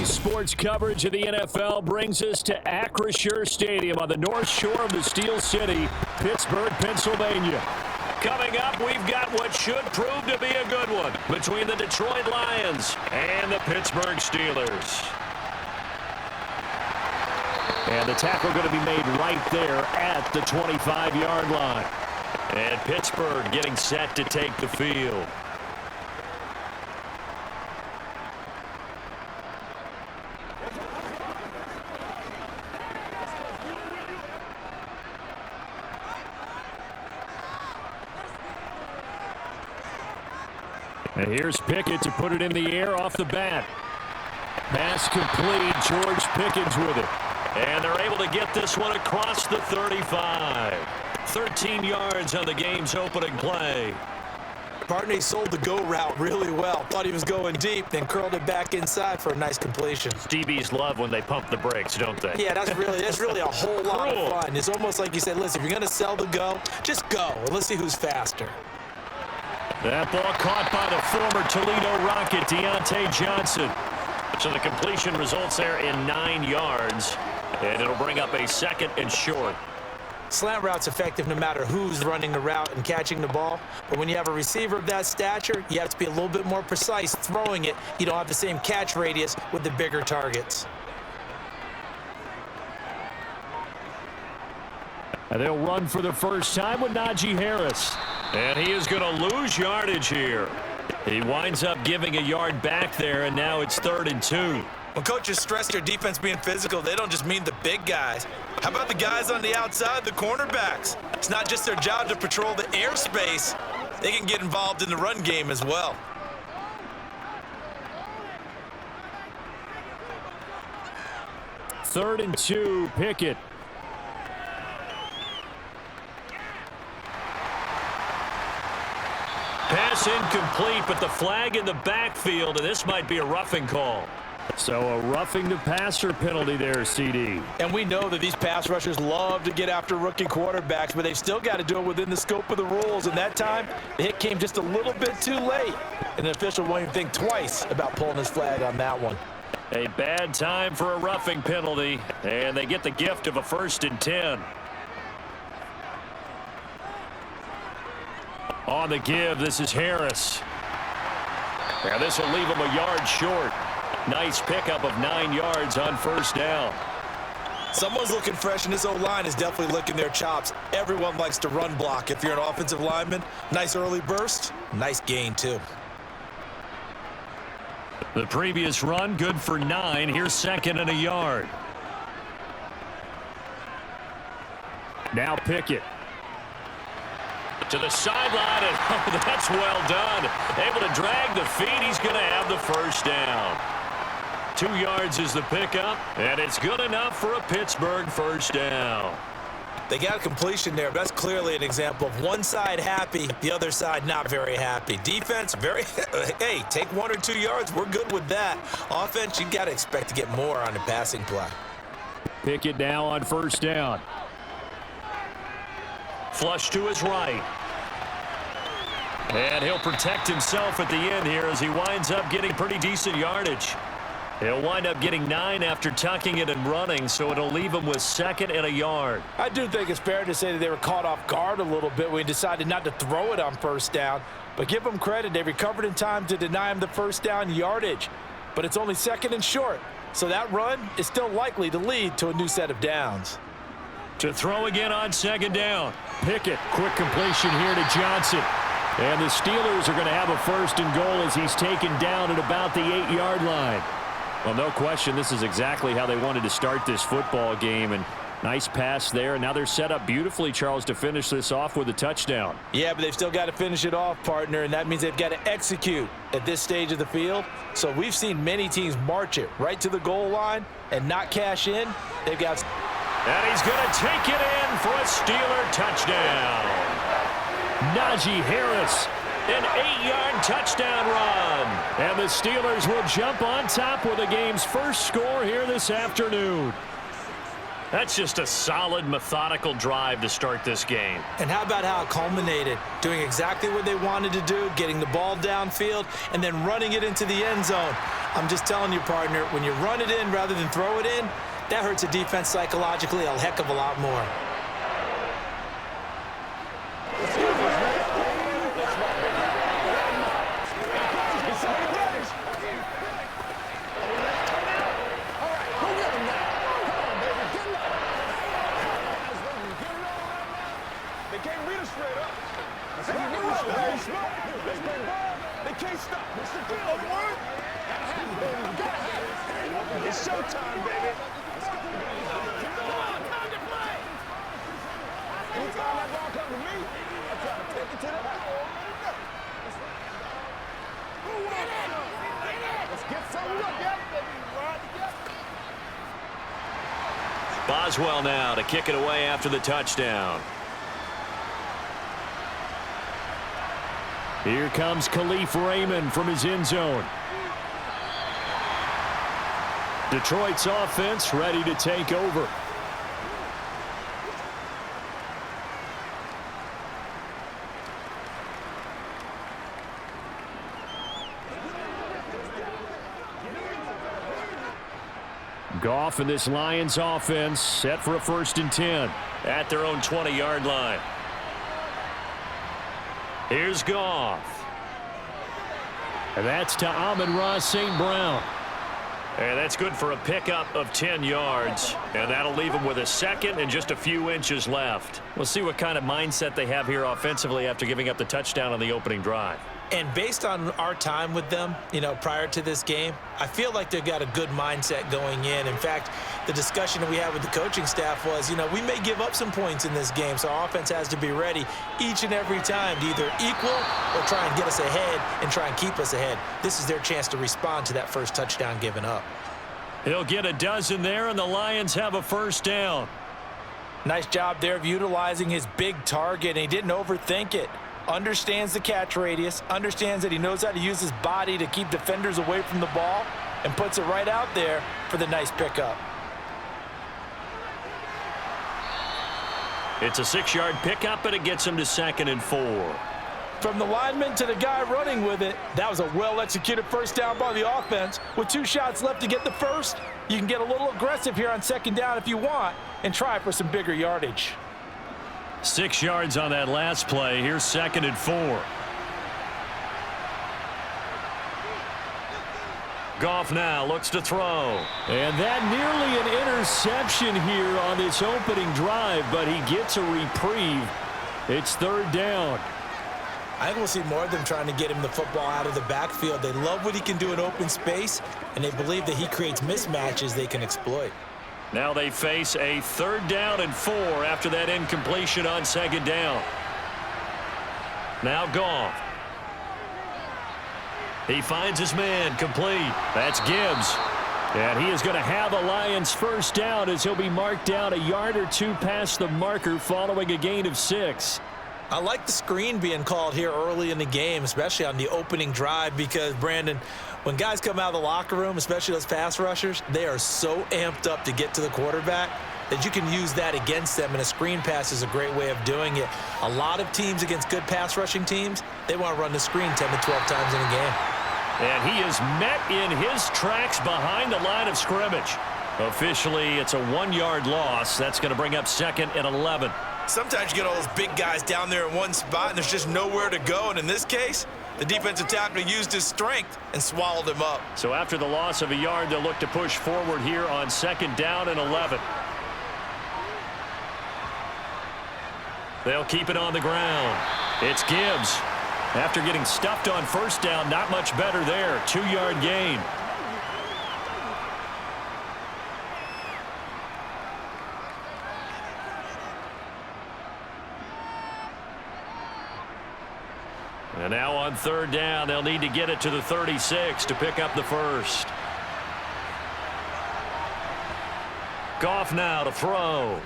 Today's sports coverage of the NFL brings us to Acrisure Stadium on the north shore of the Steel City, Pittsburgh, Pennsylvania. Coming up, we've got what should prove to be a good one between the Detroit Lions and the Pittsburgh Steelers. And the tackle going to be made right there at the 25-yard line. And Pittsburgh getting set to take the field. And here's Pickett to put it in the air off the bat. Pass complete. George Pickens with it. And they're able to get this one across the 35. 13 yards on the game's opening play. Partney sold the go route really well. Thought he was going deep, then curled it back inside for a nice completion. DBs love when they pump the brakes, don't they? Yeah, that's really a whole lot of fun. It's almost like you said, listen, if you're going to sell the go, just go. And let's see who's faster. That ball caught by the former Toledo Rocket, Deontay Johnson. So the completion results there in 9 yards. And it'll bring up a second and short. Slant route's effective no matter who's running the route and catching the ball. But when you have a receiver of that stature, you have to be a little bit more precise throwing it. You don't have the same catch radius with the bigger targets. And they'll run for the first time with Najee Harris. And he is going to lose yardage here. He winds up giving a yard back there, and now it's 3rd and 2. When coaches stress their defense being physical, they don't just mean the big guys. How about the guys on the outside, the cornerbacks? It's not just their job to patrol the airspace. They can get involved in the run game as well. Third and 2, Pickett. Pass incomplete, but the flag in the backfield, and this might be a roughing call. So a roughing the passer penalty there, CD. And we know that these pass rushers love to get after rookie quarterbacks, but they've still got to do it within the scope of the rules. And that time, the hit came just a little bit too late. And the official won't even think twice about pulling his flag on that one. A bad time for a roughing penalty, and they get the gift of a 1st and 10. On the give, this is Harris. And this will leave him a yard short. Nice pickup of 9 yards on 1st down. Someone's looking fresh, and this O-line is definitely licking their chops. Everyone likes to run block. If you're an offensive lineman, nice early burst, nice gain too. The previous run, good for 9. Here's 2nd and a yard. Now Pickett. To the sideline, and oh, that's well done. Able to drag the feet. He's going to have the 1st down. 2 yards is the pickup, and it's good enough for a Pittsburgh 1st down. They got a completion there, but that's clearly an example of one side happy, the other side not very happy. Defense, hey, take 1 or 2 yards. We're good with that. Offense, you got to expect to get more on the passing play. Pickett now on 1st down. Flush to his right. And he'll protect himself at the end here as he winds up getting pretty decent yardage. He'll wind up getting 9 after tucking it and running, so it'll leave him with 2nd and a yard. I do think it's fair to say that they were caught off guard a little bit when he decided not to throw it on 1st down. But give them credit. They recovered in time to deny him the 1st down yardage. But it's only 2nd and short. So that run is still likely to lead to a new set of downs. To throw again on 2nd down. Pickett, quick completion here to Johnson. And the Steelers are going to have a 1st and goal as he's taken down at about the 8-yard line. Well, no question, this is exactly how they wanted to start this football game. And nice pass there. And now they're set up beautifully, Charles, to finish this off with a touchdown. Yeah, but they've still got to finish it off, partner, and that means they've got to execute at this stage of the field. So we've seen many teams march it right to the goal line and not cash in. They've got... And he's going to take it in for a Steeler touchdown. Najee Harris, an 8-yard touchdown run. And the Steelers will jump on top with the game's first score here this afternoon. That's just a solid, methodical drive to start this game. And how about how it culminated? Doing exactly what they wanted to do, getting the ball downfield, and then running it into the end zone. I'm just telling you, partner, when you run it in rather than throw it in, that hurts a defense psychologically a heck of a lot more. It's showtime, baby. Anytime that ball comes to me, I try to take it to the house. Let's get some look at it. Boswell now to kick it away after the touchdown. Here comes Khalif Raymond from his end zone. Detroit's offense ready to take over. Goff and this Lions offense set for a 1st and 10 at their own 20-yard line. Here's Goff. And that's to Amon-Ra St. Brown. And that's good for a pickup of 10 yards. And that'll leave them with a 2nd and just a few inches left. We'll see what kind of mindset they have here offensively after giving up the touchdown on the opening drive. And based on our time with them, prior to this game, I feel like they've got a good mindset going in. In fact, the discussion that we had with the coaching staff was, we may give up some points in this game, so our offense has to be ready each and every time to either equal or try and get us ahead and try and keep us ahead. This is their chance to respond to that first touchdown given up. He'll get a dozen there, and the Lions have a 1st down. Nice job there of utilizing his big target, and he didn't overthink it. Understands the catch radius, understands that he knows how to use his body to keep defenders away from the ball, and puts it right out there for the nice pickup. It's a 6-yard pickup, and it gets him to 2nd and 4. From the lineman to the guy running with it, that was a well-executed 1st down by the offense. With 2 shots left to get the 1st, you can get a little aggressive here on 2nd down if you want and try for some bigger yardage. 6 yards on that last play. Here's 2nd and 4. Goff now looks to throw. And that nearly an interception here on this opening drive, but he gets a reprieve. It's 3rd down. I think we'll see more of them trying to get him the football out of the backfield. They love what he can do in open space, and they believe that he creates mismatches they can exploit. Now they face a 3rd down and 4 after that incompletion on 2nd down. Now Goff. He finds his man complete. That's Gibbs. And he is going to have a Lions 1st down as he'll be marked down a yard or 2 past the marker following a gain of 6. I like the screen being called here early in the game, especially on the opening drive, because, Brandon, when guys come out of the locker room, especially those pass rushers, they are so amped up to get to the quarterback that you can use that against them, and a screen pass is a great way of doing it. A lot of teams against good pass rushing teams, they want to run the screen 10 to 12 times in a game. And he is met in his tracks behind the line of scrimmage. Officially, it's a 1-yard loss. That's going to bring up 2nd and 11. Sometimes you get all those big guys down there in one spot, and there's just nowhere to go. And in this case, the defensive tackle used his strength and swallowed him up. So after the loss of a yard, they'll look to push forward here on 2nd down and 11. They'll keep it on the ground. It's Gibbs. After getting stuffed on 1st down, not much better there. 2-yard gain. And now on 3rd down, they'll need to get it to the 36 to pick up the 1st. Goff now to throw.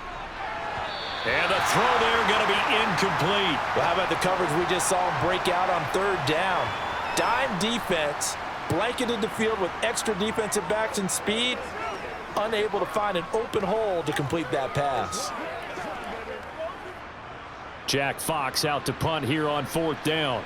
And the throw there going to be incomplete. Well, how about the coverage we just saw him break out on 3rd down? Dime defense, blanketed the field with extra defensive backs and speed. unable to find an open hole to complete that pass. Jack Fox out to punt here on 4th down.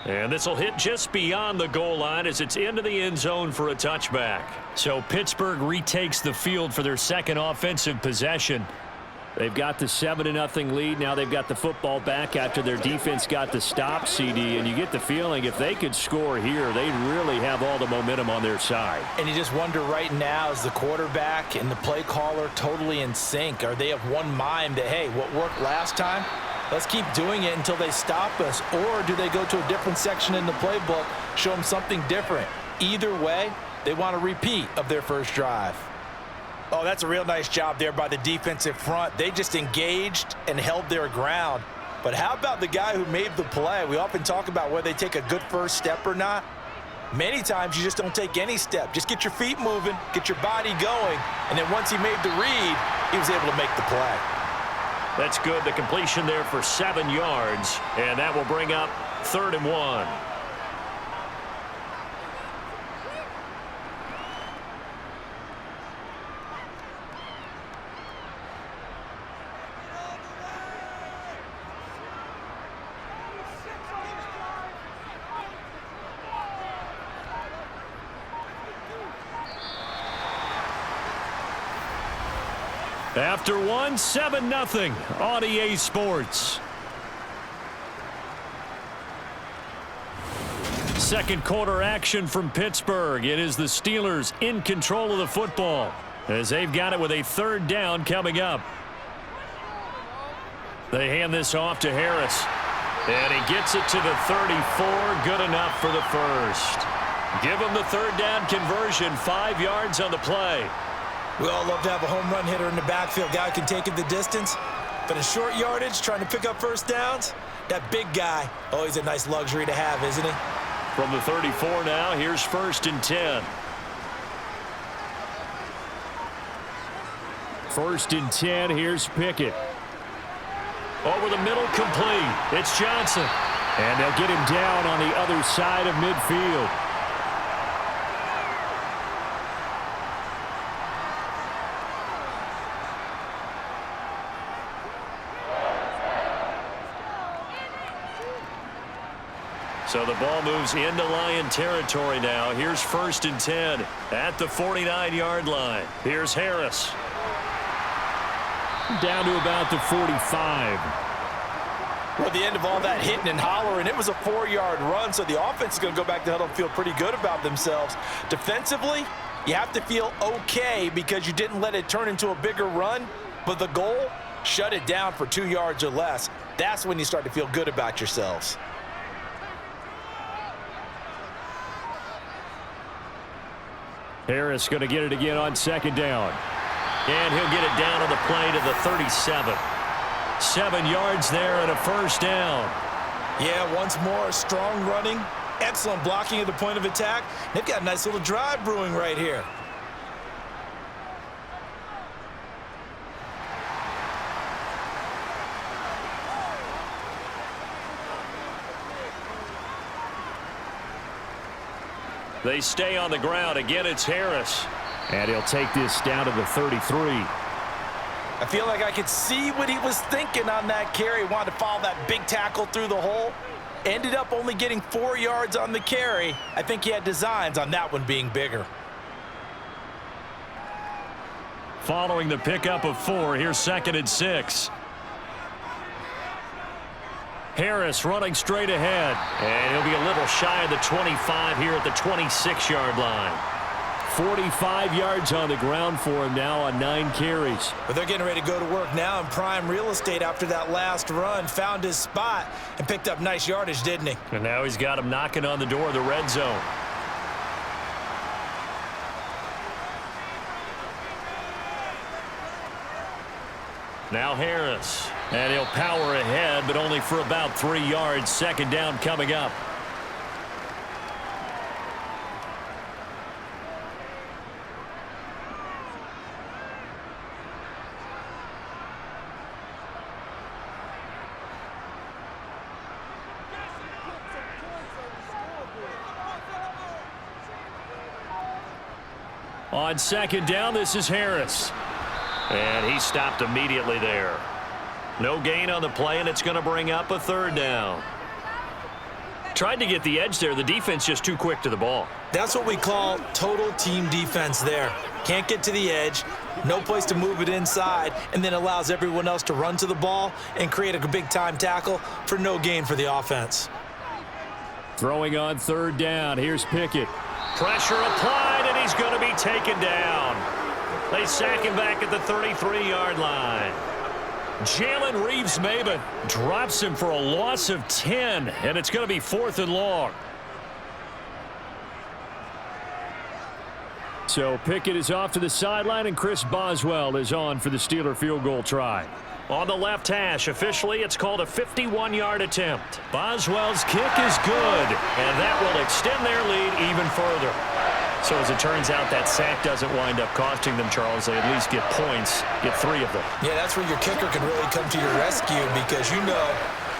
And this will hit just beyond the goal line as it's into the end zone for a touchback. So Pittsburgh retakes the field for their second offensive possession. They've got the 7-0 lead. Now they've got the football back after their defense got the stop, CD. And you get the feeling if they could score here, they'd really have all the momentum on their side. And you just wonder right now, is the quarterback and the play caller totally in sync? Are they of one mind that, hey, what worked last time, let's keep doing it until they stop us? Or do they go to a different section in the playbook, show them something different? Either way, they want a repeat of their first drive. Oh, that's a real nice job there by the defensive front. They just engaged and held their ground. But how about the guy who made the play? We often talk about whether they take a good first step or not. Many times you just don't take any step. Just get your feet moving, get your body going, and then once he made the read, he was able to make the play. That's good. The completion there for 7 yards, and that will bring up 3rd and 1. After 1, 7-0 on EA Sports. Second quarter action from Pittsburgh. It is the Steelers in control of the football as they've got it with a 3rd down coming up. They hand this off to Harris. And he gets it to the 34. Good enough for the first. Give him the 3rd down conversion. 5 yards on the play. We all love to have a home run hitter in the backfield. Guy can take it the distance. But in short yardage, trying to pick up first downs, that big guy, always a nice luxury to have, isn't he? From the 34 now, here's 1st and 10. 1st and 10, here's Pickett. Over the middle, complete. It's Johnson. And they'll get him down on the other side of midfield. So the ball moves into Lion territory now. Here's 1st and 10 at the 49-yard line. Here's Harris. Down to about the 45. Well, at the end of all that hitting and hollering, it was a 4-yard run, so the offense is going to go back to huddle and feel pretty good about themselves. Defensively, you have to feel okay because you didn't let it turn into a bigger run, but the goal, shut it down for 2 yards or less. That's when you start to feel good about yourselves. Harris going to get it again on 2nd down. And he'll get it down on the play to the 37. 7 yards there and a 1st down. Yeah, once more, strong running, excellent blocking at the point of attack. They've got a nice little drive brewing right here. They stay on the ground. Again, it's Harris. And he'll take this down to the 33. I feel like I could see what he was thinking on that carry. Wanted to follow that big tackle through the hole. Ended up only getting 4 yards on the carry. I think he had designs on that one being bigger. Following the pickup of 4, here's 2nd and 6. Harris running straight ahead. And he'll be a little shy of the 25 here at the 26-yard line. 45 yards on the ground for him now on 9 carries. But they're getting ready to go to work now in prime real estate after that last run. Found his spot and picked up nice yardage, didn't he? And now he's got him knocking on the door of the red zone. Now Harris. And he'll power ahead, but only for about 3 yards. 2nd down coming up. On second down, this is Harris. And he stopped immediately there. No gain on the play, and it's going to bring up a third down. Tried to get the edge there. The defense just too quick to the ball. That's what we call total team defense there. Can't get to the edge, no place to move it inside, and then allows everyone else to run to the ball and create a big-time tackle for no gain for the offense. Throwing on third down. Here's Pickett. Pressure applied, and he's going to be taken down. They sack him back at the 33-yard line. Jalen Reeves-Maybin drops him for a loss of 10, and it's going to be 4th and long. So Pickett is off to the sideline, and Chris Boswell is on for the Steeler field goal try. On the left hash, officially, it's called a 51-yard attempt. Boswell's kick is good, and that will extend their lead even further. So as it turns out, that sack doesn't wind up costing them, Charles. They at least get points, get 3 of them. Yeah, that's where your kicker can really come to your rescue because, you know,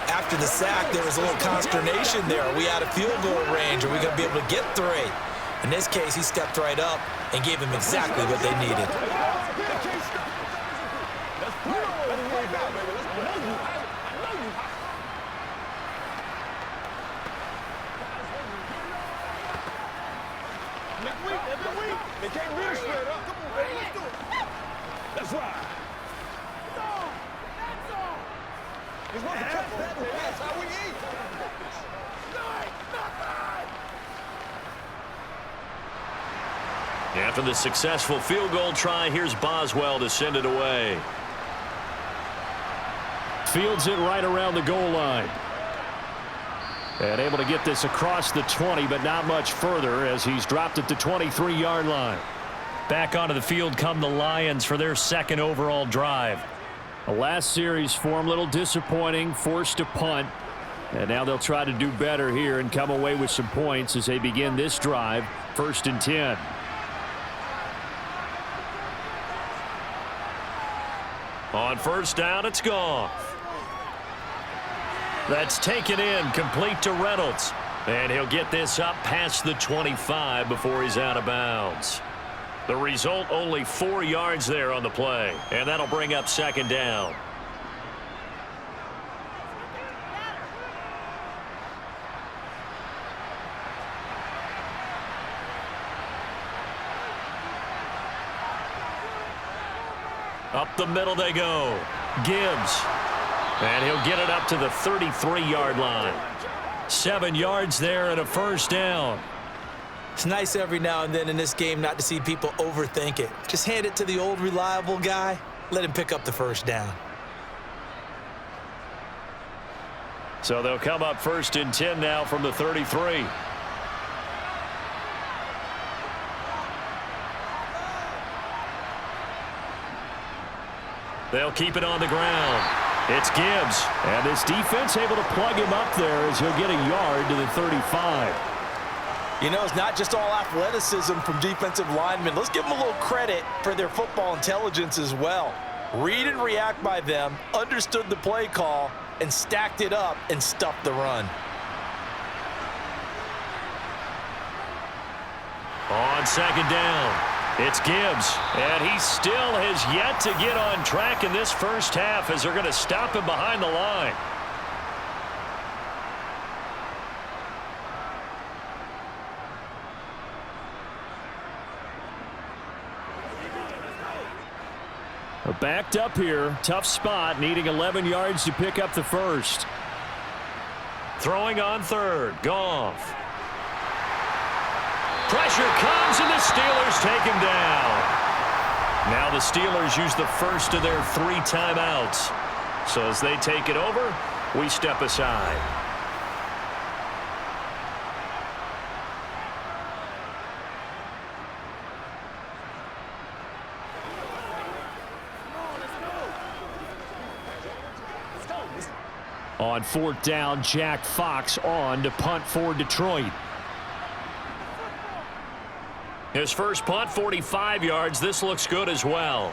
after the sack, there was a little consternation there. Are we out of field goal range? Are we going to be able to get 3? In this case, he stepped right up and gave them exactly what they needed. They can't real straight up. Come on, baby, let's do it. That's right. You're supposed to catch that, baby. That's how we eat. After the successful field goal try, here's Boswell to send it away. Fields it right around the goal line. And able to get this across the 20, but not much further as he's dropped at the 23-yard line. Back onto the field come the Lions for their second overall drive. The last series for them, a little disappointing, forced to punt. And now they'll try to do better here and come away with some points as they begin this drive, 1st and 10. On first down, it's gone. That's taken in, complete to Reynolds. And he'll get this up past the 25 before he's out of bounds. The result, only 4 yards there on the play. And that'll bring up second down. Up the middle they go. Gibbs. And he'll get it up to the 33-yard line. 7 yards there and a first down. It's nice every now and then in this game not to see people overthink it. Just hand it to the old reliable guy. Let him pick up the first down. So they'll come up 1st and 10 now from the 33. They'll keep it on the ground. It's Gibbs. And this defense able to plug him up there as he'll get a yard to the 35. You know, it's not just all athleticism from defensive linemen. Let's give them a little credit for their football intelligence as well. Read and react by them, understood the play call, and stacked it up and stuffed the run. On second down, it's Gibbs, and he still has yet to get on track in this first half as they're going to stop him behind the line. Backed up here, tough spot, needing 11 yards to pick up the first. Throwing on third, Goff. Pressure comes, and the Steelers take him down. Now the Steelers use the first of their 3 timeouts. So as they take it over, we step aside. On 4th down, Jack Fox on to punt for Detroit. His first punt, 45 yards. This looks good as well.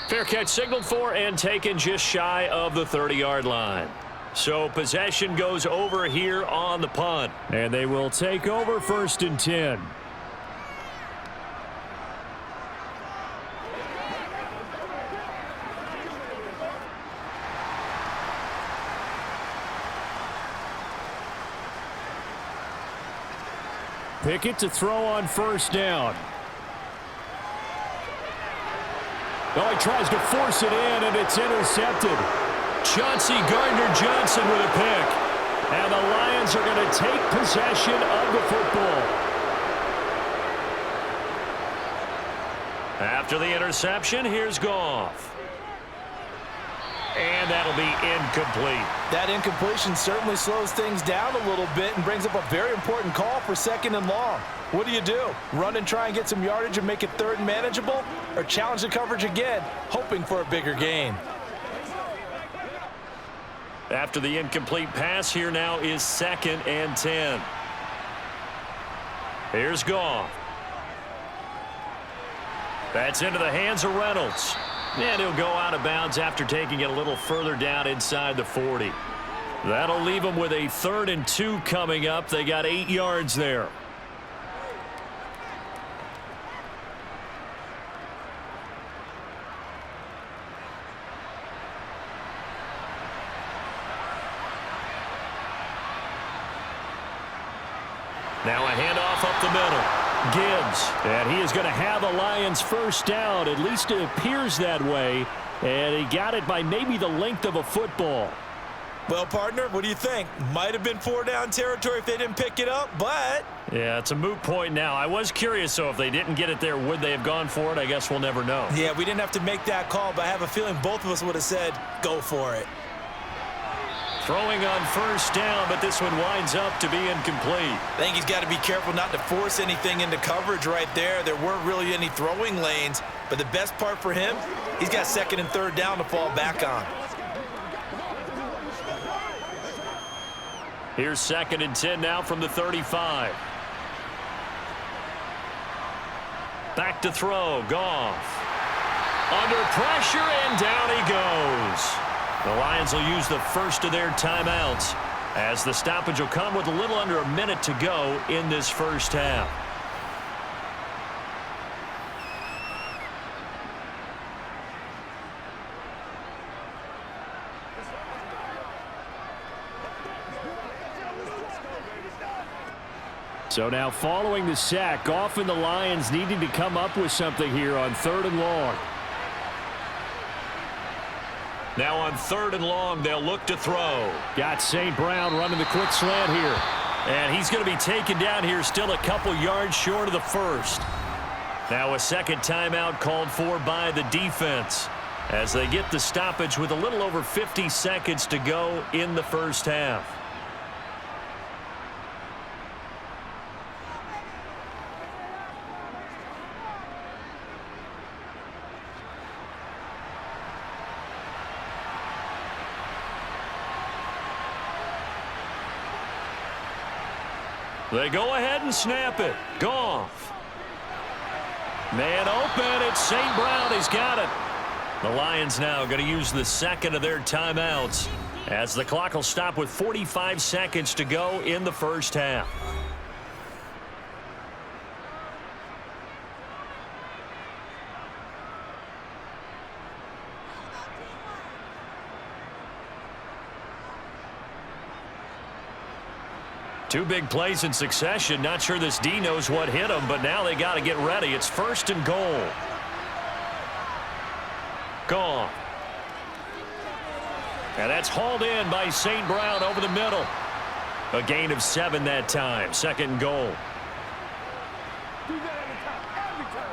Fair catch signaled for and taken just shy of the 30-yard line. So possession goes over here on the punt. And they will take over 1st and 10. Pickett to throw on first down. Oh, he tries to force it in, and it's intercepted. Chauncey Gardner-Johnson with a pick. And the Lions are going to take possession of the football. After the interception, here's Goff. And that'll be incomplete. That incompletion certainly slows things down a little bit and brings up a very important call for 2nd and long. What do? Run and try and get some yardage and make it 3rd and manageable? Or challenge the coverage again, hoping for a bigger gain? After the incomplete pass, here now is 2nd and 10. Here's Goff. That's into the hands of Reynolds. And he'll go out of bounds after taking it a little further down inside the 40. That'll leave them with a 3rd and 2 coming up. They got 8 yards there. Now a handoff up the middle. Gibbs. And he is going to have the Lions first down. At least it appears that way. And he got it by maybe the length of a football. Well, partner, what do you think? Might have been 4-down territory if they didn't pick it up, but... Yeah, it's a moot point now. I was curious, so if they didn't get it there, would they have gone for it? I guess we'll never know. Yeah, we didn't have to make that call, but I have a feeling both of us would have said, go for it. Throwing on first down, but this one winds up to be incomplete. I think he's got to be careful not to force anything into coverage right there. There weren't really any throwing lanes, but the best part for him, he's got 2nd and 3rd down to fall back on. Here's 2nd and 10 now from the 35. Back to throw, Goff. Under pressure, and down he goes. The Lions will use the first of their timeouts as the stoppage will come with a little under a minute to go in this first half. So now following the sack, Goff and the Lions needing to come up with something here on 3rd and long. Now on 3rd and long, they'll look to throw. Got St. Brown running the quick slant here. And he's going to be taken down here still a couple yards short of the first. Now a second timeout called for by the defense as they get the stoppage with a little over 50 seconds to go in the first half. They go ahead and snap it. Goff. Man open. It's St. Brown. He's got it. The Lions now going to use the second of their timeouts as the clock will stop with 45 seconds to go in the first half. Two big plays in succession. Not sure this D knows what hit him, but now they got to get ready. It's 1st and goal. Gone. And that's hauled in by St. Brown over the middle. A gain of 7 that time. 2nd and goal. Do that every time.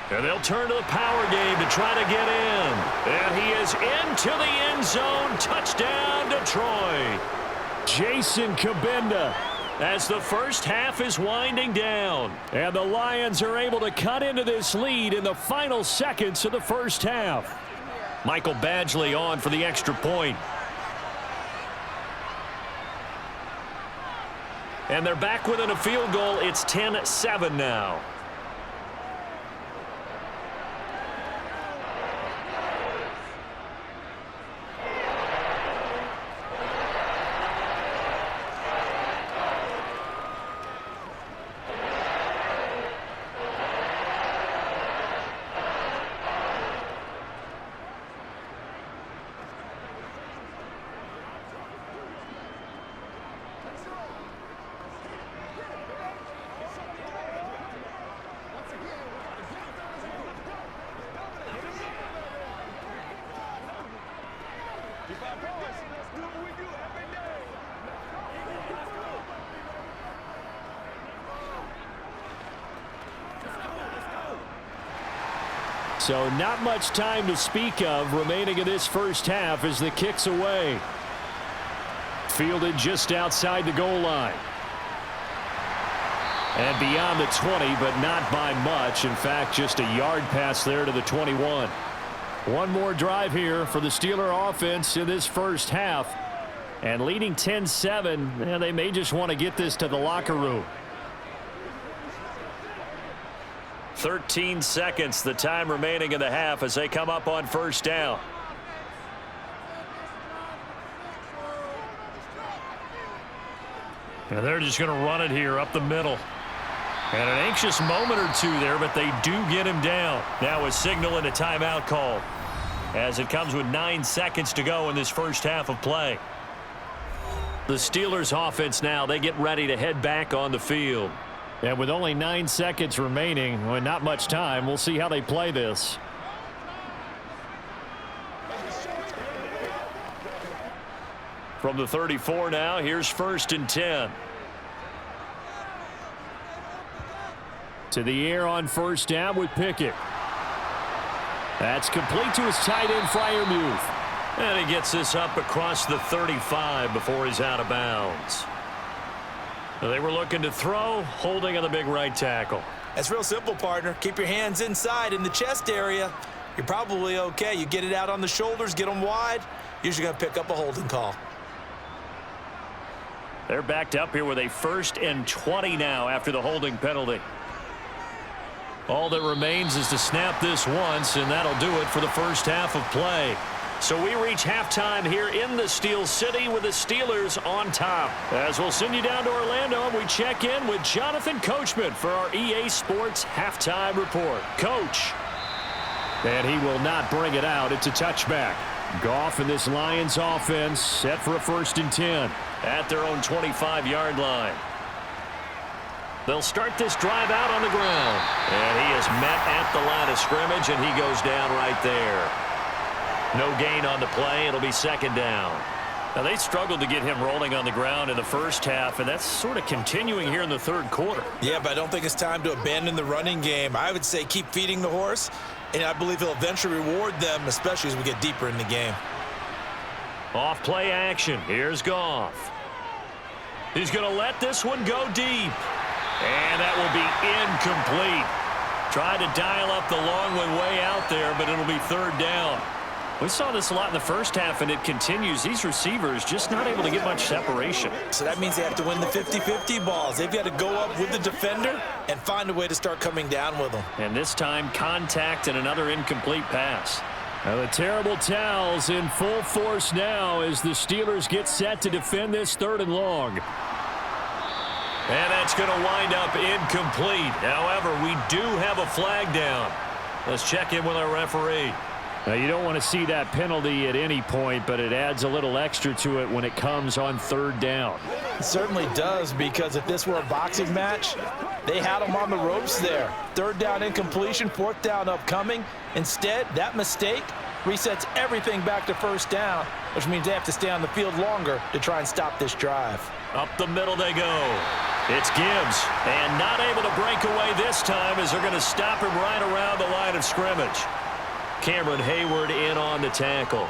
And they'll turn to the power game to try to get in. And he is into the end zone. Touchdown, Detroit. Jason Kabinda. As the first half is winding down. And the Lions are able to cut into this lead in the final seconds of the first half. Michael Badgley on for the extra point. And they're back within a field goal. It's 10-7 now. So not much time to speak of remaining in this first half as the kick's away. Fielded just outside the goal line. And beyond the 20, but not by much. In fact, just a yard pass there to the 21. One more drive here for the Steeler offense in this first half. And leading 10-7, they may just want to get this to the locker room. 13 seconds, the time remaining in the half as they come up on first down. And they're just going to run it here up the middle. And an anxious moment or two there, but they do get him down. Now a signal and a timeout call as it comes with 9 seconds to go in this first half of play. The Steelers offense now, they get ready to head back on the field. And with only 9 seconds remaining, well, not much time, we'll see how they play this. From the 34 now, here's 1st and 10. To the air on first down with Pickett. That's complete to his tight end, Freiermuth. And he gets this up across the 35 before he's out of bounds. They were looking to throw, holding on the big right tackle. That's real simple, partner. Keep your hands inside in the chest area. You're probably okay. You get it out on the shoulders, get them wide. Usually going to pick up a holding call. They're backed up here with a 1st and 20 now after the holding penalty. All that remains is to snap this once, and that'll do it for the first half of play. So we reach halftime here in the Steel City with the Steelers on top. As we'll send you down to Orlando, and we check in with Jonathan Coachman for our EA Sports Halftime Report. Coach. And he will not bring it out. It's a touchback. Goff and this Lions offense set for a 1st and 10. At their own 25-yard line. They'll start this drive out on the ground. And he is met at the line of scrimmage, and he goes down right there. No gain on the play. It'll be 2nd down. Now, they struggled to get him rolling on the ground in the first half, and that's sort of continuing here in the 3rd quarter. Yeah, but I don't think it's time to abandon the running game. I would say keep feeding the horse, and I believe he'll eventually reward them, especially as we get deeper in the game. Off play action. Here's Goff. He's going to let this one go deep. And that will be incomplete. Tried to dial up the long one way out there, but it'll be 3rd down. We saw this a lot in the first half, and it continues. These receivers just not able to get much separation. So that means they have to win the 50-50 balls. They've got to go up with the defender and find a way to start coming down with them. And this time, contact and another incomplete pass. Now the terrible towels in full force now as the Steelers get set to defend this 3rd and long. And that's going to wind up incomplete. However, we do have a flag down. Let's check in with our referee. Now, you don't want to see that penalty at any point, but it adds a little extra to it when it comes on 3rd down. It certainly does, because if this were a boxing match, they had them on the ropes there. 3rd down incompletion, 4th down upcoming. Instead, that mistake resets everything back to 1st down, which means they have to stay on the field longer to try and stop this drive. Up the middle they go. It's Gibbs, and not able to break away this time as they're going to stop him right around the line of scrimmage. Cameron Hayward in on the tackle.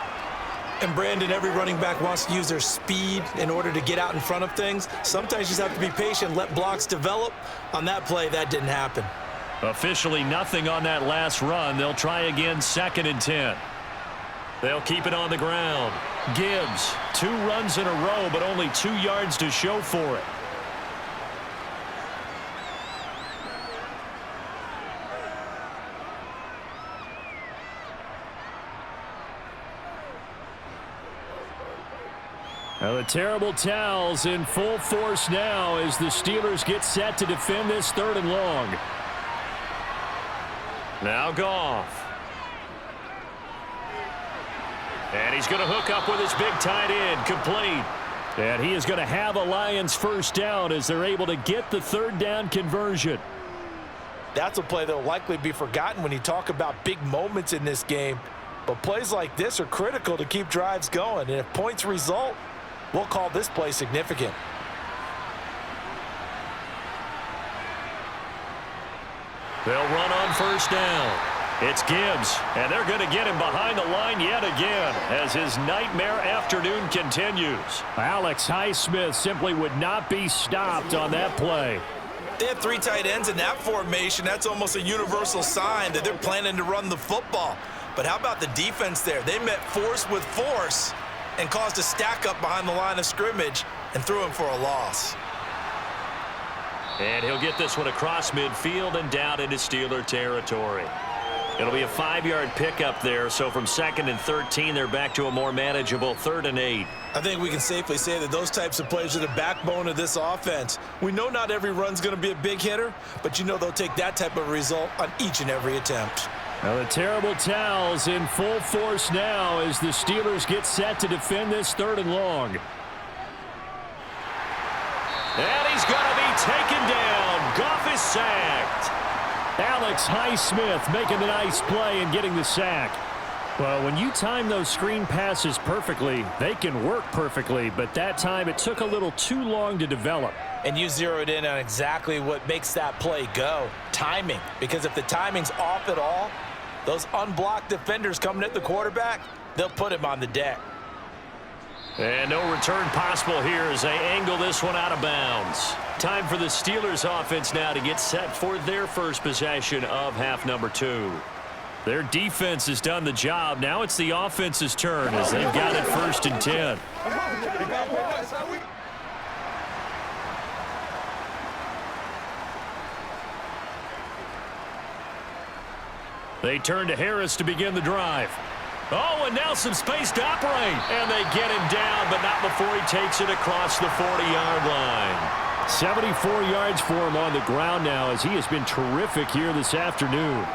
And Brandon, every running back wants to use their speed in order to get out in front of things. Sometimes you just have to be patient, let blocks develop. On that play, that didn't happen. Officially nothing on that last run. They'll try again, 2nd and 10. They'll keep it on the ground. Gibbs, 2 runs in a row, but only 2 yards to show for it. Now the terrible towels in full force now as the Steelers get set to defend this 3rd and long. Now Goff. And he's going to hook up with his big tight end, complete. And he is going to have a Lions 1st down as they're able to get the 3rd down conversion. That's a play that will likely be forgotten when you talk about big moments in this game. But plays like this are critical to keep drives going. And if points result, we'll call this play significant. They'll run on 1st down. It's Gibbs, and they're going to get him behind the line yet again as his nightmare afternoon continues. Alex Highsmith simply would not be stopped on that play. They have 3 tight ends in that formation. That's almost a universal sign that they're planning to run the football. But how about the defense there? They met force with force and caused a stack up behind the line of scrimmage and threw him for a loss. And he'll get this one across midfield and down into Steeler territory. It'll be a 5-yard pickup there, so from 2nd and 13, they're back to a more manageable 3rd and 8. I think we can safely say that those types of plays are the backbone of this offense. We know not every run's going to be a big hitter, but you know they'll take that type of result on each and every attempt. Now the terrible towels in full force now as the Steelers get set to defend this 3rd and long. And he's going to be taken down. Goff is sacked. Alex Highsmith making the nice play and getting the sack. Well, when you time those screen passes perfectly, they can work perfectly, but that time it took a little too long to develop. And you zeroed in on exactly what makes that play go. Timing. Because if the timing's off at all, those unblocked defenders coming at the quarterback, they'll put him on the deck. And no return possible here as they angle this one out of bounds. Time for the Steelers offense now to get set for their first possession of half number 2. Their defense has done the job. Now it's the offense's turn as they've got it 1st and 10. They turn to Harris to begin the drive. Oh, and now some space to operate. And they get him down, but not before he takes it across the 40-yard line. 74 yards for him on the ground now as he has been terrific here this afternoon.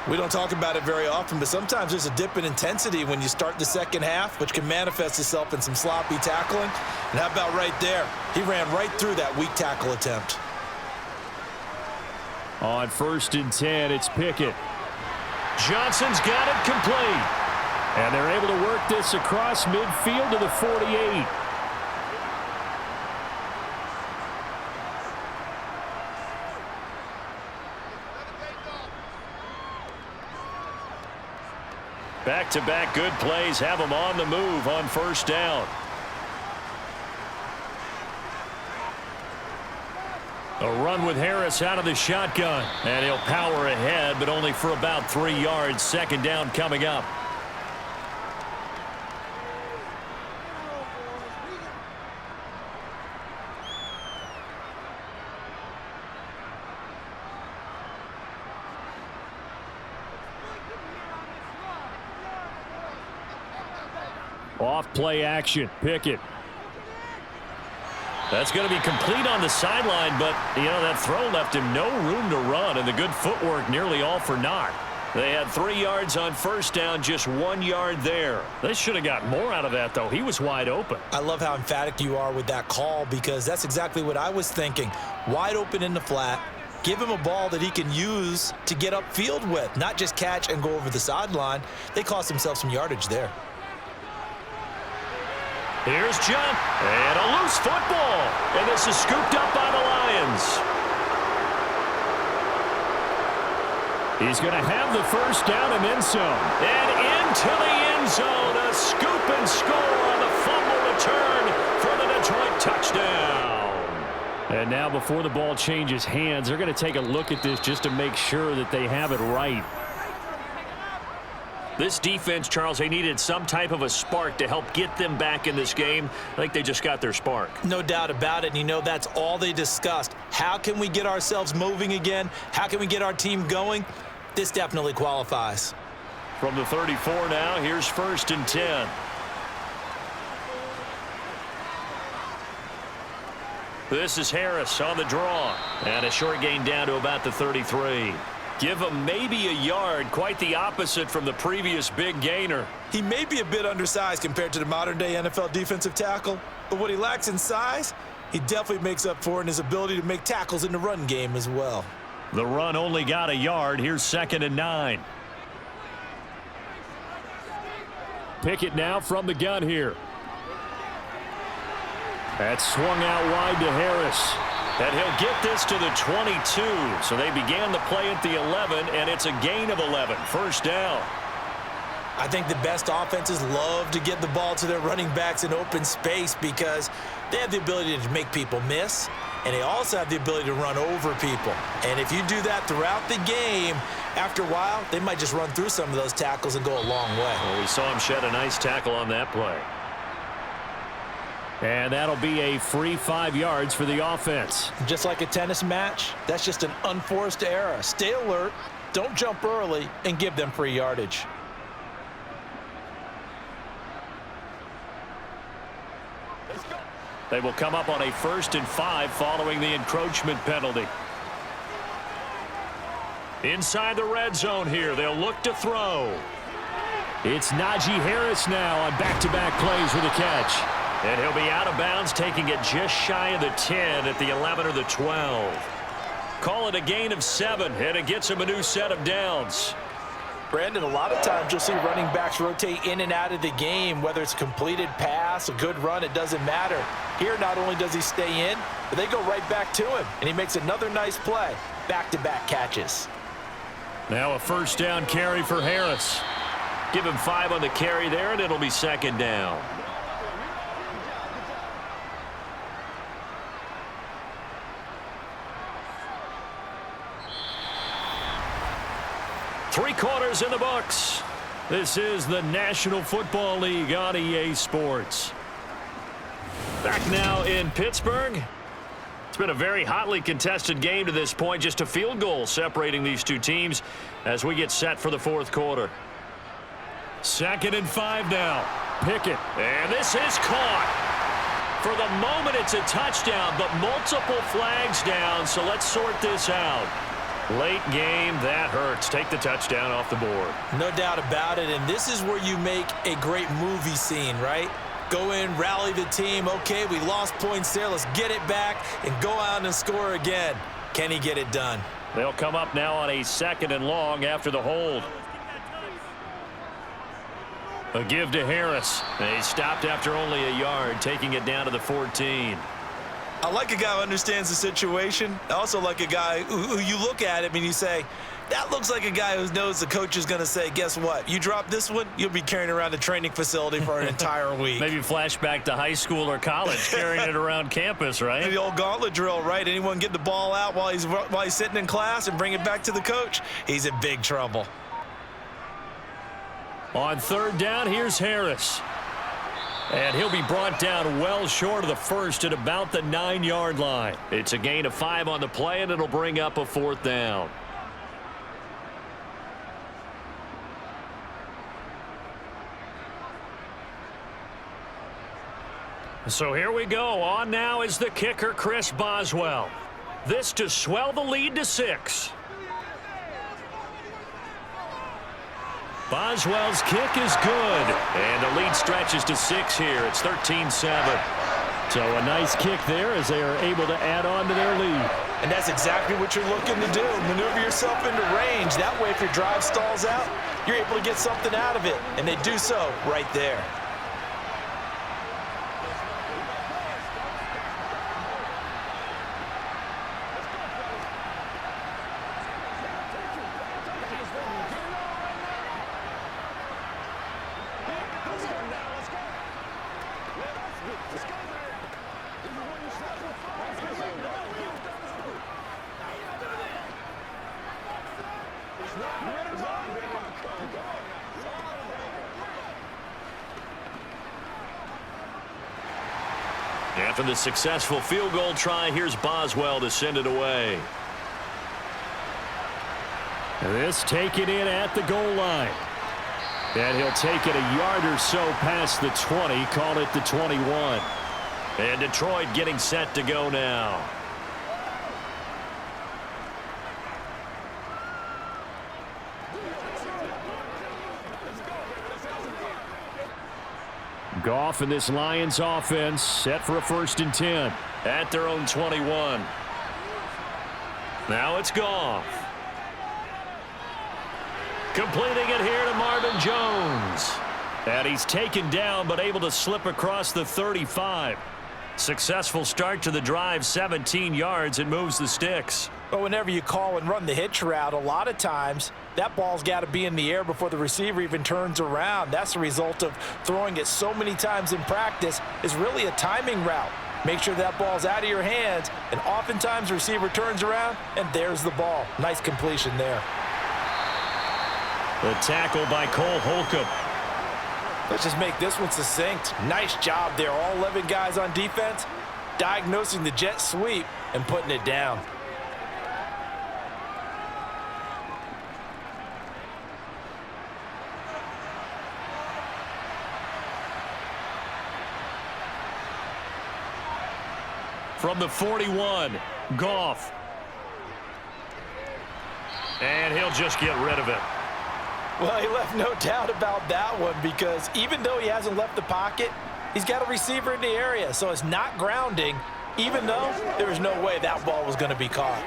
We don't talk about it very often, but sometimes there's a dip in intensity when you start the second half, which can manifest itself in some sloppy tackling. And how about right there? He ran right through that weak tackle attempt. On 1st and 10, it's Pickett. Johnson's got it complete. And they're able to work this across midfield to the 48. Back-to-back good plays have them on the move on 1st down. A run with Harris out of the shotgun. And he'll power ahead, but only for about 3 yards. 2nd down coming up. Off play action. Pickett. That's going to be complete on the sideline, but, you know, that throw left him no room to run, and the good footwork nearly all for naught. They had 3 yards on 1st down, just 1 yard there. They should have got more out of that, though. He was wide open. I love how emphatic you are with that call because that's exactly what I was thinking. Wide open in the flat. Give him a ball that he can use to get upfield with, not just catch and go over the sideline. They cost themselves some yardage there. Here's jump, and a loose football. And this is scooped up by the Lions. He's going to have the 1st down and then some. And into the end zone, a scoop and score on the fumble return for the Detroit touchdown. And now before the ball changes hands, they're going to take a look at this just to make sure that they have it right. This defense, Charles, they needed some type of a spark to help get them back in this game. I think they just got their spark. No doubt about it, and you know that's all they discussed. How can we get ourselves moving again? How can we get our team going? This definitely qualifies. From the 34 now, here's 1st and 10. This is Harris on the draw. And a short gain down to about the 33. Give him maybe a yard, quite the opposite from the previous big gainer. He may be a bit undersized compared to the modern-day NFL defensive tackle, but what he lacks in size, he definitely makes up for in his ability to make tackles in the run game as well. The run only got a yard. Here's 2nd and 9. Pickett now from the gun here. That's swung out wide to Harris. And he'll get this to the 22. So they began the play at the 11, and it's a gain of 11. First down. I think the best offenses love to get the ball to their running backs in open space because they have the ability to make people miss, and they also have the ability to run over people. And if you do that throughout the game, after a while, they might just run through some of those tackles and go a long way. Well, we saw him shed a nice tackle on that play. And that'll be a free 5 yards for the offense. Just like a tennis match, that's just an unforced error. Stay alert, don't jump early, and give them free yardage. They will come up on a 1st and 5 following the encroachment penalty. Inside the red zone here, they'll look to throw. It's Najee Harris now on back-to-back plays with a catch. And he'll be out of bounds, taking it just shy of the 10 at the 11 or the 12. Call it a gain of 7, and it gets him a new set of downs. Brandon, a lot of times you'll see running backs rotate in and out of the game, whether it's a completed pass, a good run, it doesn't matter. Here, not only does he stay in, but they go right back to him, and he makes another nice play. Back-to-back catches. Now a first down carry for Harris. Give him 5 on the carry there, and it'll be 2nd down. Three quarters in the books. This is the National Football League on EA Sports. Back now in Pittsburgh. It's been a very hotly contested game to this point. Just a field goal separating these two teams as we get set for the 4th quarter. 2nd and 5 now. Pickett. And this is caught. For the moment, it's a touchdown, but multiple flags down, so let's sort this out. Late game, that hurts. Take the touchdown off the board. No doubt about it, and this is where you make a great movie scene, right? Go in, rally the team. Okay, we lost points there. Let's get it back and go out and score again. Can he get it done? They'll come up now on a 2nd and long after the hold. A give to Harris. He stopped after only a yard, taking it down to the 14. I like a guy who understands the situation. I also like a guy who you look at him and you say, that looks like a guy who knows the coach is going to say, guess what? You drop this one, you'll be carrying around the training facility for an entire week. Maybe flashback to high school or college, carrying it around campus, right? The old gauntlet drill, right? Anyone get the ball out while he's sitting in class and bring it back to the coach? He's in big trouble. On 3rd down, here's Harris. And he'll be brought down well short of the 1st at about the 9-yard line. It's a gain of 5 on the play, and it'll bring up a 4th down. So here we go. On now is the kicker, Chris Boswell. This to swell the lead to 6. Boswell's kick is good. And the lead stretches to 6 here. It's 13-7. So a nice kick there as they are able to add on to their lead. And that's exactly what you're looking to do. Maneuver yourself into range. That way, if your drive stalls out, you're able to get something out of it. And they do so right there. After the successful field goal try, here's Boswell to send it away. This taken in at the goal line. And he'll take it a yard or so past the 20, call it the 21. And Detroit getting set to go now. Goff and this Lions offense set for a 1st and 10 at their own 21. Now it's Goff. Completing it here to Marvin Jones. And he's taken down but able to slip across the 35. Successful start to the drive, 17 yards, and moves the sticks. But whenever you call and run the hitch route, a lot of times that ball's got to be in the air before the receiver even turns around. That's the result of throwing it so many times in practice. Is really a timing route. Make sure that ball's out of your hands, and oftentimes the receiver turns around, and there's the ball. Nice completion there. The tackle by Cole Holcomb. Let's just make this one succinct. Nice job there. All 11 guys on defense, diagnosing the jet sweep and putting it down. From the 41, Goff. And he'll just get rid of it. Well, he left no doubt about that one, because even though he hasn't left the pocket, he's got a receiver in the area, so it's not grounding, even though there was no way that ball was going to be caught.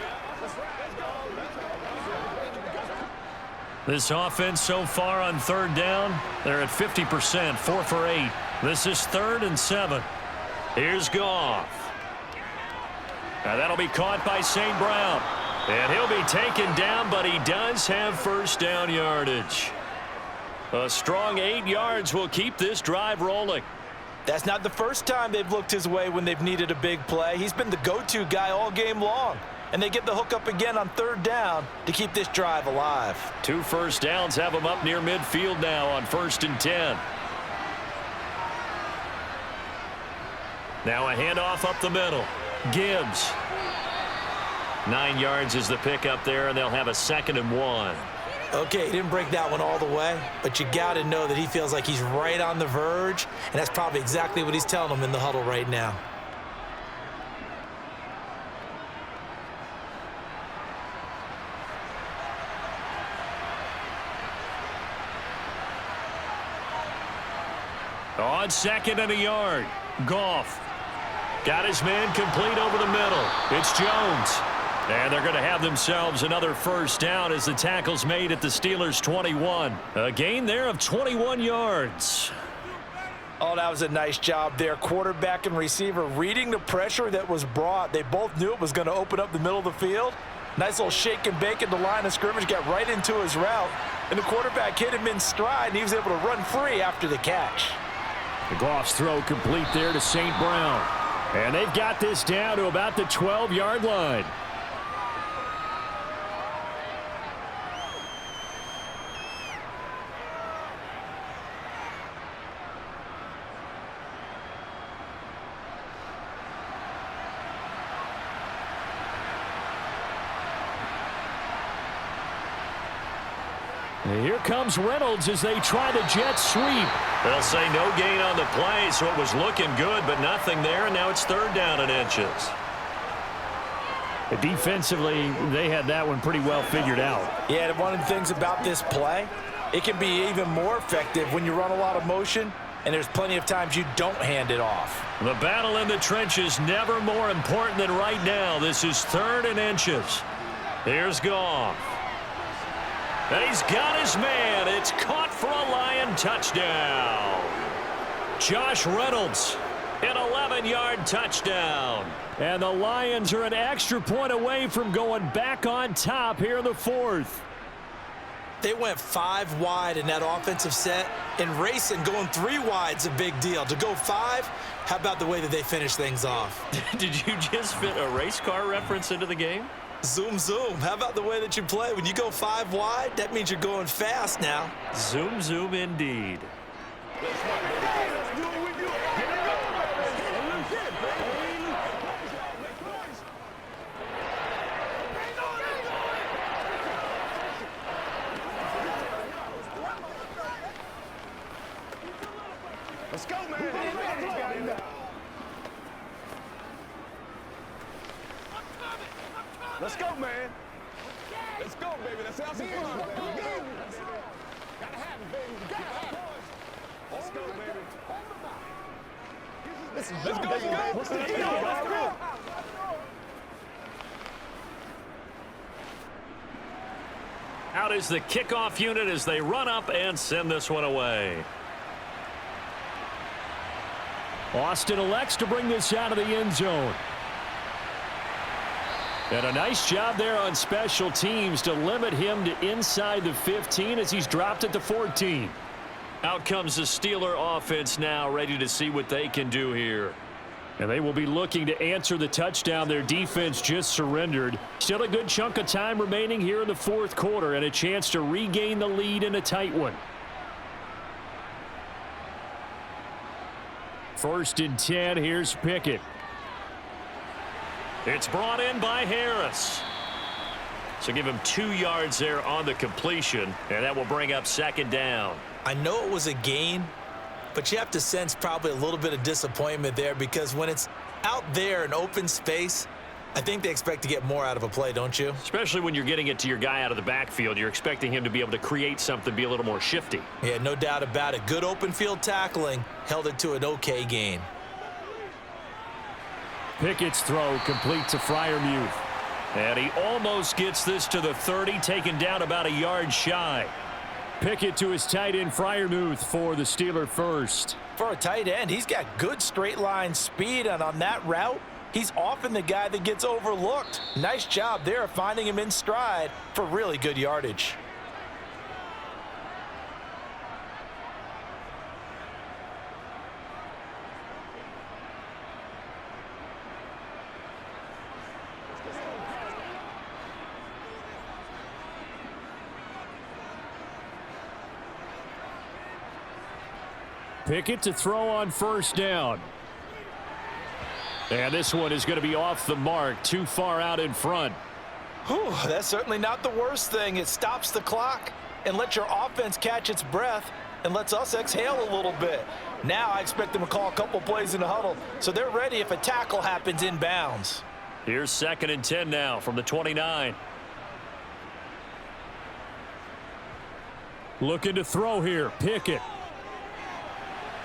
This offense so far on third down, they're at 50%, 4 for 8. This is 3rd and 7. Here's Goff. Now that'll be caught by St. Brown. And he'll be taken down, but he does have first down yardage. A strong 8 yards will keep this drive rolling. That's not the first time they've looked his way when they've needed a big play. He's been the go-to guy all game long. And they get the hook up again on 3rd down to keep this drive alive. 2 first downs have him up near midfield now on 1st and 10. Now a handoff up the middle. Gibbs. 9 yards is the pickup there, and they'll have a 2nd and 1. Okay, he didn't break that one all the way, but you got to know that he feels like he's right on the verge, and that's probably exactly what he's telling them in the huddle right now. On 2nd and a yard, Goff. Got his man complete over the middle. It's Jones. And they're going to have themselves another first down as the tackle's made at the Steelers' 21. A gain there of 21 yards. Oh, that was a nice job there. Quarterback and receiver reading the pressure that was brought. They both knew it was going to open up the middle of the field. Nice little shake and bake at the line of scrimmage, got right into his route. And the quarterback hit him in stride, and he was able to run free after the catch. The Goff's throw complete there to St. Brown. And they've got this down to about the 12-yard line. And here comes Reynolds as they try the jet sweep. They'll say no gain on the play, so it was looking good, but nothing there, and now it's 3rd down and inches. Defensively, they had that one pretty well figured out. Yeah, and one of the things about this play, it can be even more effective when you run a lot of motion, and there's plenty of times you don't hand it off. The battle in the trenches never more important than right now. This is 3rd and inches. Here's Goff. And he's got his man. It's caught for a Lion touchdown. Josh Reynolds, an 11-yard touchdown. And the Lions are an extra point away from going back on top here in the 4th. They went 5 wide in that offensive set, and racing going 3 wide's a big deal. To go 5, how about the way that they finish things off? Did you just fit a race car reference into the game? Zoom, zoom. How about the way that you play? When you go 5 wide, that means you're going fast now. Zoom, zoom indeed. Let's go, man. Let's go, man. Let's go, baby. Let's have some fun. Gotta have it, baby. Gotta have it. Let's go, baby. Let's go, baby. What's the deal? Let's go. Out is the kickoff unit as they run up and send this one away. Austin elects to bring this out of the end zone. And a nice job there on special teams to limit him to inside the 15 as he's dropped at the 14. Out comes the Steeler offense now, ready to see what they can do here. And they will be looking to answer the touchdown their defense just surrendered. Still a good chunk of time remaining here in the fourth quarter and a chance to regain the lead in a tight one. 1st and 10, here's Pickett. It's brought in by Harris. So give him 2 yards there on the completion, and that will bring up 2nd down. I know it was a gain, but you have to sense probably a little bit of disappointment there because when it's out there in open space, I think they expect to get more out of a play, don't you? Especially when you're getting it to your guy out of the backfield. You're expecting him to be able to create something, be a little more shifty. Yeah, no doubt about it. Good open field tackling held it to an okay gain. Pickett's throw complete to Freiermuth. And he almost gets this to the 30, taken down about a yard shy. Pickett to his tight end Freiermuth for the Steeler first. For a tight end, he's got good straight line speed, and on that route, he's often the guy that gets overlooked. Nice job there of finding him in stride for really good yardage. Pickett to throw on 1st down. And this one is going to be off the mark, too far out in front. Whew, that's certainly not the worst thing. It stops the clock and lets your offense catch its breath and lets us exhale a little bit. Now I expect them to call a couple plays in the huddle so they're ready if a tackle happens inbounds. Here's 2nd and 10 now from the 29. Looking to throw here, Pickett.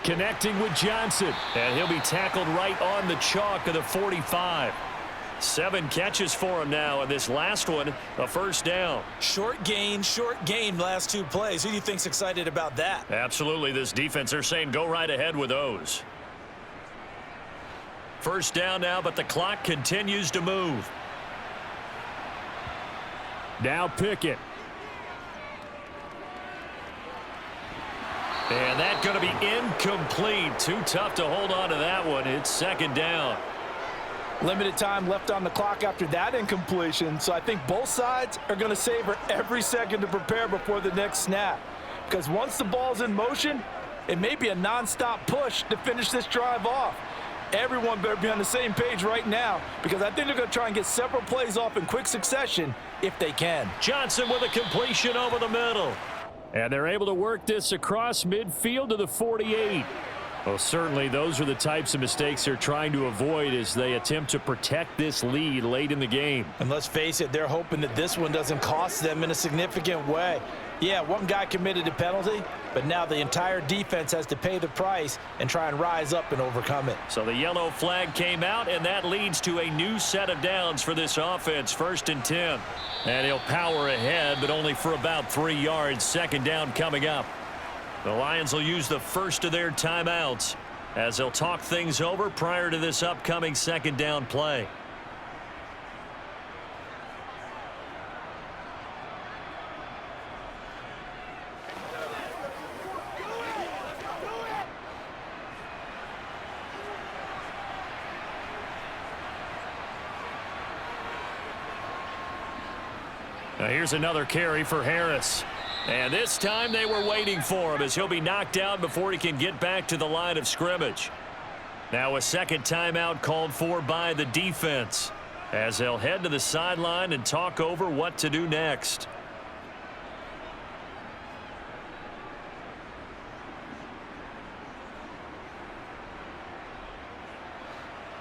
Connecting with Johnson. And he'll be tackled right on the chalk of the 45. 7 catches for him now, and this last one, a 1st down. Short gain, last 2 plays. Who do you think's excited about that? Absolutely, this defense, they're saying go right ahead with those. 1st down now, but the clock continues to move. Now Pickett. And that's going to be incomplete. Too tough to hold on to that one. It's 2nd down. Limited time left on the clock after that incompletion, so I think both sides are going to savor every second to prepare before the next snap. Because once the ball's in motion, it may be a nonstop push to finish this drive off. Everyone better be on the same page right now because I think they're going to try and get several plays off in quick succession if they can. Johnson with a completion over the middle. And they're able to work this across midfield to the 48. Well, certainly those are the types of mistakes they're trying to avoid as they attempt to protect this lead late in the game. And let's face it, they're hoping that this one doesn't cost them in a significant way. Yeah, one guy committed a penalty, but now the entire defense has to pay the price and try and rise up and overcome it. So the yellow flag came out, and that leads to a new set of downs for this offense. 1st and 10. And he'll power ahead, but only for about 3 yards. 2nd down coming up. The Lions will use the first of their timeouts as they'll talk things over prior to this upcoming 2nd down play. Now here's another carry for Harris. And this time they were waiting for him as he'll be knocked down before he can get back to the line of scrimmage. Now a 2nd timeout called for by the defense as they'll head to the sideline and talk over what to do next.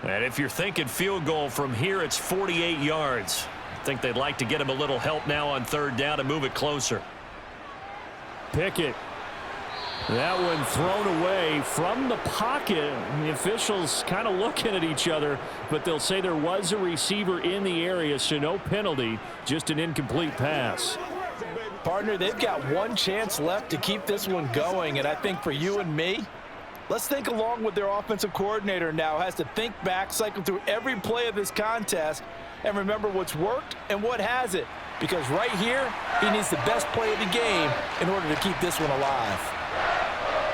And if you're thinking field goal from here, it's 48 yards. I think they'd like to get him a little help now on 3rd down and move it closer. Pickett. That one thrown away from the pocket. The officials kind of looking at each other, but they'll say there was a receiver in the area, so no penalty, just an incomplete pass. Partner, they've got one chance left to keep this one going, and I think for you and me, Let's think along with their offensive coordinator now. Has to think back, cycle through every play of this contest, and remember what's worked and what hasn't. Because right here, he needs the best play of the game in order to keep this one alive.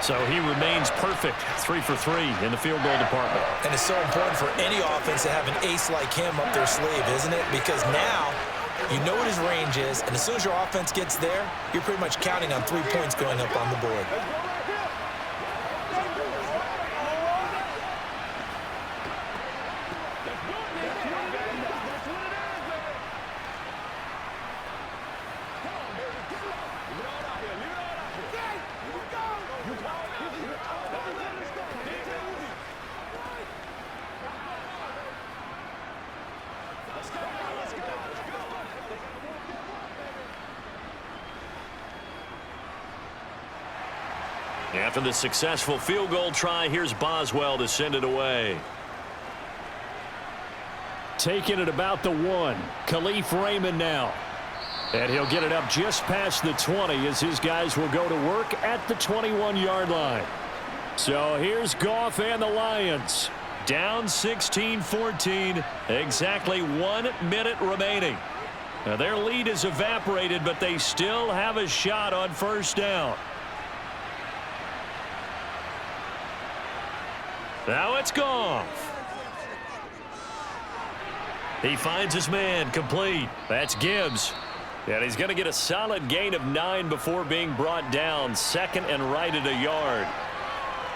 So he remains perfect, 3 for 3 in the field goal department. And it's so important for any offense to have an ace like him up their sleeve, isn't it? Because now you know what his range is, and as soon as your offense gets there, you're pretty much counting on 3 points going up on the board. After the successful field goal try, here's Boswell to send it away. Taking it about the 1. Khalif Raymond now. And he'll get it up just past the 20 as his guys will go to work at the 21-yard line. So here's Goff and the Lions. Down 16-14. Exactly 1 minute remaining. Now their lead is evaporated, but they still have a shot on first down. Now it's Goff. He finds his man, complete. That's Gibbs. And he's going to get a solid gain of 9 before being brought down. Second and right at a yard.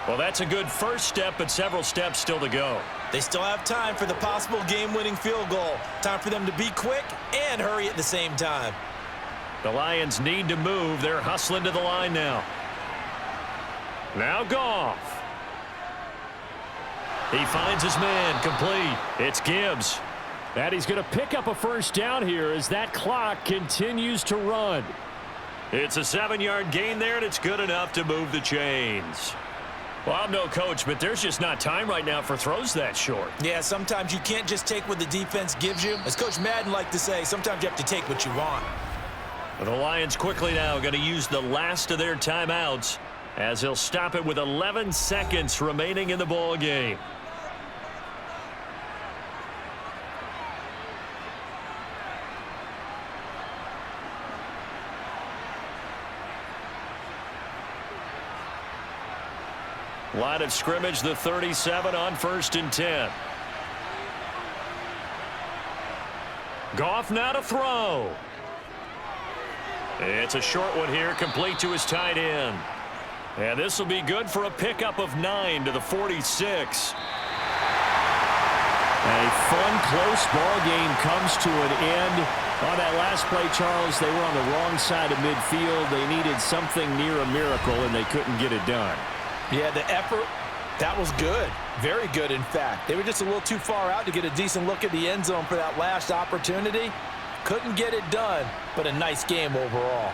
Well, that's a good first step, but several steps still to go. They still have time for the possible game-winning field goal. Time for them to be quick and hurry at the same time. The Lions need to move. They're hustling to the line now. Now Goff. He finds his man, complete. It's Gibbs. And he's going to pick up a first down here as that clock continues to run. It's a 7-yard gain there, and it's good enough to move the chains. Well, I'm no coach, but there's just not time right now for throws that short. Yeah, sometimes you can't just take what the defense gives you. As Coach Madden liked to say, sometimes you have to take what you want. The Lions quickly now going to use the last of their timeouts as he'll stop it with 11 seconds remaining in the ball game. Line of scrimmage, the 37 on 1st and 10. Goff now to throw. It's a short one here, complete to his tight end. And this will be good for a pickup of 9 to the 46. A fun, close ball game comes to an end. On that last play, Charles, they were on the wrong side of midfield. They needed something near a miracle, and they couldn't get it done. Yeah, the effort, that was good. Very good, in fact. They were just a little too far out to get a decent look at the end zone for that last opportunity. Couldn't get it done, but a nice game overall.